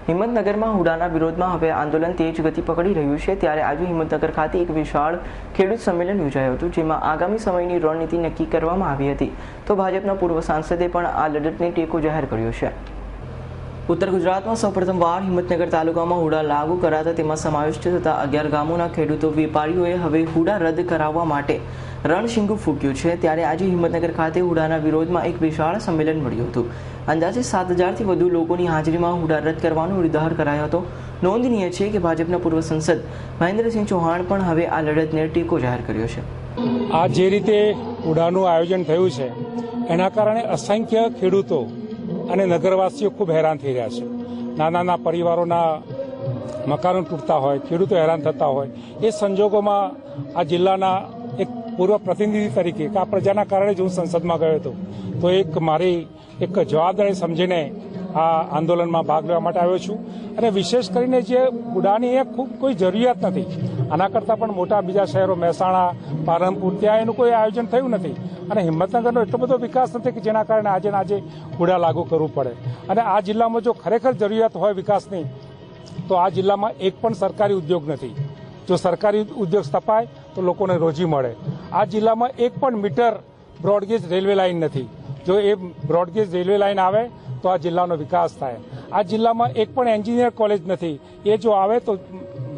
હિંમતનગરમાં હુડાના વિરોધમાં હવે આંદોલન તેજ ગતિ પકડી રહ્યું છે, ત્યારે આજે હિંમતનગર ખાતે એક વિશાળ ખેડૂત સંમેલન યોજાયું હતું, જેમાં આગામી સમયની રણનીતિ નક્કી કરવામાં આવી હતી. તો ભાજપના પૂર્વ સાંસદે પણ આ લડતને ટેકો જાહેર કર્યો છે. ઉત્તર ગુજરાતમાં સૌપ્રથમવાર હિંમતનગર તાલુકામાં હુડા લાગુ કરાતા તેમાં સમાવિષ્ટ થતા 11 ગામોના ખેડૂતો વેપારીઓએ હવે હુડા રદ કરાવવા માટે રણશીંગુ ફૂંક્યું છે. ત્યારે આજે હિંમતનગર ખાતે હુડાના વિરોધમાં એક વિશાળ સંમેલન મળ્યું હતું. અંદાજે 7,000થી વધુ લોકોની હાજરીમાં હુડા રદ કરવાનો નિર્ધાર કરાયો હતો. નોંધનીય છે કે ભાજપના પૂર્વ સંસદ મહેન્દ્રસિંહ ચૌહાણ પણ હવે આ લડતને ટેકો જાહેર કર્યો છે. આ જે રીતે હુડાનું આયોજન થયું છે એના કારણે અસંખ્ય ખેડૂતો અને નગરવાસીઓ ખૂબ હેરાન થઈ રહ્યા છે. નાના પરિવારોના મકાનો તૂટતા હોય, ખેડૂતો હેરાન થતા હોય, એ સંજોગોમાં આ જિલ્લાના એક પૂર્વ પ્રતિનિધિ તરીકે આ પ્રજાના કારણે જ હું સંસદમાં ગયો હતો, તો મારી એક જવાબદારી સમજીને આ આંદોલનમાં ભાગ લેવા માટે આવ્યો છું. અને વિશેષ કરીને જે હુડાની એ ખૂબ કોઈ જરૂરિયાત નથી. આના કરતાં પણ મોટા બીજા શહેરો મહેસાણા, પાલનપુર, ત્યાં એનું કોઈ આયોજન થયું નથી. અને હિંમતનગરનો એટલો બધો વિકાસ નથી કે જેના કારણે આજે હુડા લાગુ કરવું પડે. અને આ જિલ્લામાં જો ખરેખર જરૂરિયાત હોય વિકાસની, તો આ જિલ્લામાં એક પણ સરકારી ઉદ્યોગ નથી. જો સરકારી ઉદ્યોગ સ્થપાય તો લોકોને રોજી મળે. આ જિલ્લામાં એક પણ મીટર બ્રોડગેજ રેલવે લાઇન નથી. જો એ બ્રોડગેજ રેલવે લાઇન આવે તો આ જિલ્લાનો વિકાસ થાય. આ જિલ્લામાં એક પણ એન્જિનિયર કોલેજ નથી. એ જો આવે તો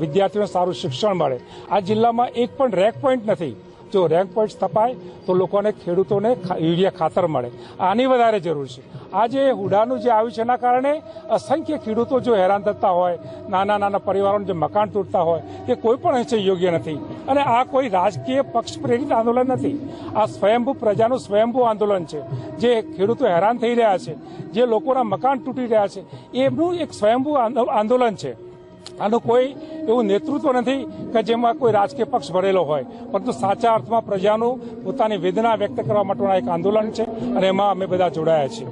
વિદ્યાર્થીઓને સારું શિક્ષણ મળે. આ જિલ્લામાં એક પણ રેક પોઈન્ટ નથી. જો રેક પોઈન્ટ સ્થપાય તો લોકોને, ખેડૂતોને યુરિયા ખાતર મળે. આની વધારે જરૂર છે. આ જે હુડાનું જે આવ્યું છે એના કારણે અસંખ્ય ખેડૂતો જો હેરાન થતા હોય, નાના પરિવારોને જે મકાન તૂટતા હોય, એ કોઈ પણ અંશે યોગ્ય નથી. અને આ કોઈ રાજકીય પક્ષ પ્રેરિત આંદોલન નથી. આ સ્વયંભૂ પ્રજાનું સ્વયંભૂ આંદોલન છે. જે ખેડૂતો હેરાન થઈ રહ્યા છે, જે લોકોના મકાન તૂટી રહ્યા છે, એમનું એક સ્વયંભૂ આંદોલન છે. આનું કોઈ એવું નેતૃત્વ નથી કે જેમાં કોઈ રાજકીય પક્ષ ભરેલો હોય, પરંતુ સાચા અર્થમાં પ્રજાનું પોતાની વેદના વ્યક્ત કરવા માટેનું એક આંદોલન છે. અને એમાં અમે બધા જોડાયા છીએ.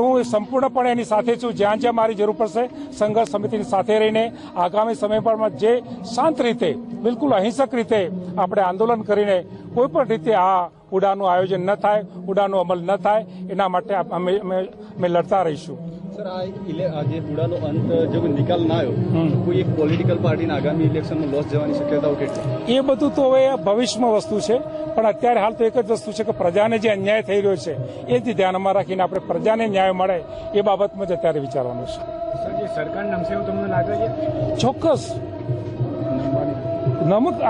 હું સંપૂર્ણપણે એની સાથે છું. જ્યાં જ્યાં મારી જરૂર પડશે સંઘર્ષ સમિતિની સાથે રહીને આગામી સમયમાં જે શાંત રીતે, બિલકુલ અહિંસક રીતે આપણે આંદોલન કરીને કોઈ પણ રીતે આ હુડાનું આયોજન ન થાય, હુડાનો અમલ ન થાય, એના માટે અમે લડતા રહીશું. સર, આ જે હુડાનો અંત જો નિકાલ ના આવ્યો, કોઈ એક પોલિટિકલ પાર્ટીના આગામી ઇલેક્શનમાં લોસ જવાની શક્યતાઓ કેટલી? એ બધું તો હવે ભવિષ્યમાં વસ્તુ છે. પણ અત્યારે હાલ તો એક જ વસ્તુ છે કે પ્રજાને જે અન્યાય થઈ રહ્યો છે એ જ ધ્યાનમાં રાખીને આપણે પ્રજાને ન્યાય મળે એ બાબતમાં જ અત્યારે વિચારવાનું છે. સર, જે સરકાર નમશે એવું તમને લાગે છે? ચોક્કસ.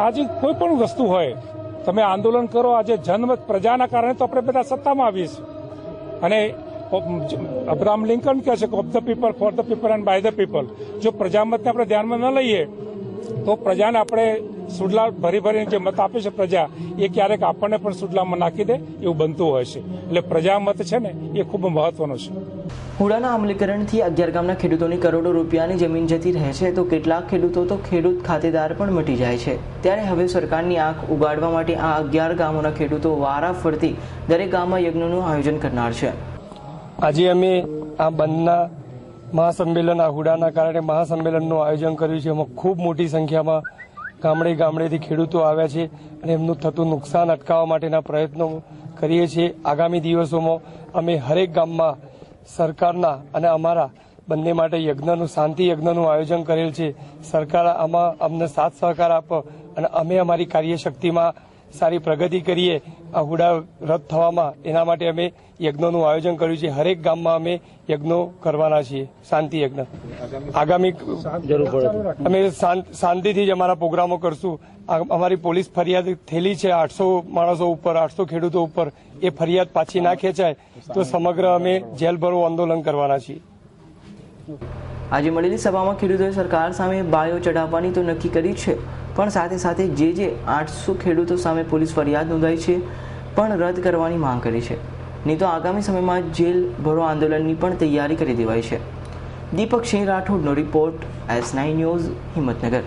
આજે કોઈ પણ વસ્તુ હોય, તમે આંદોલન કરો. આજે જનમત પ્રજાના કારણે તો આપણે બધા સત્તામાં આવીએ છીએ. અને અબ્રાહમ લિંકન કહે છે કે of the people, for the people and by the people. જો પ્રજામતને આપણે ધ્યાનમાં ન લઈએ તો પ્રજાને આપણે સુડલા ભરીને જે મત આપે છે પ્રજા, એ ક્યારેક આપણને પણ સુડલામાં નાખી દે એવું બનતું હોય છે. એટલે પ્રજામત છે ને એ ખૂબ મહત્વનો છે. હુડાના અમલીકરણથી 11 ગામના ખેડૂતોની કરોડો રૂપિયાની જમીન જતી રહે છે, તો કેટલાક ખેડૂતો તો ખેડૂત ખાતેદાર પણ મટી જાય છે. ત્યારે હવે સરકારની આંખ ઉગાડવા માટે આ 11 ગામોના ખેડૂતો વારાફરતી દરેક ગામમાં યજ્ઞનું આયોજન કરનાર છે. આજે અમે આ બંધના મહાસંમેલન, આ હુડાના કારણે મહાસંમેલનનું આયોજન કર્યું છે. એમાં ખૂબ મોટી સંખ્યામાં ગામડેથી ખેડૂતો આવ્યા છે અને એમનું થતું નુકસાન અટકાવવા માટેના પ્રયત્નો કરીએ છીએ. આગામી દિવસોમાં અમે હરેક ગામમાં સરકારના અને અમારા બંને માટે શાંતિ યજ્ઞનું આયોજન કરેલ છે. સરકાર આમાં અમને સાથ સહકાર આપે અને અમે અમારી કાર્યશક્તિમાં સારી પ્રગતિ કરીએ આ હુડા રદ થવામાં, એના માટે અમે યજ્ઞનું આયોજન કર્યું છે. હરેક ગામમાં અમે યજ્ઞો કરવાના છીએ, શાંતિ યજ્ઞ. આગામી અમે શાંતિથી જ અમારા પ્રોગ્રામો કરશું. અમારી પોલીસ ફરિયાદ થયેલી છે 800 માણસો ઉપર, 800 ખેડૂતો ઉપર. એ ફરિયાદ પાછી ના ખેંચાય તો સમગ્ર અમે જેલભરો આંદોલન કરવાના છીએ. આજે મળેલી સભામાં ખેડૂતોએ સરકાર સામે બાયો ચઢાવવાની તો નક્કી કરી છે, પણ સાથે સાથે જે 800 ખેડૂતો સામે પોલીસ ફરિયાદ નોંધાઈ છે પણ રદ કરવાની માંગ કરી છે. નહીં તો આગામી સમયમાં જેલ ભરો આંદોલનની પણ તૈયારી કરી દેવાઈ છે. દીપક સિંહ રાઠોડનો રિપોર્ટ, S9 ન્યૂઝ, હિંમતનગર.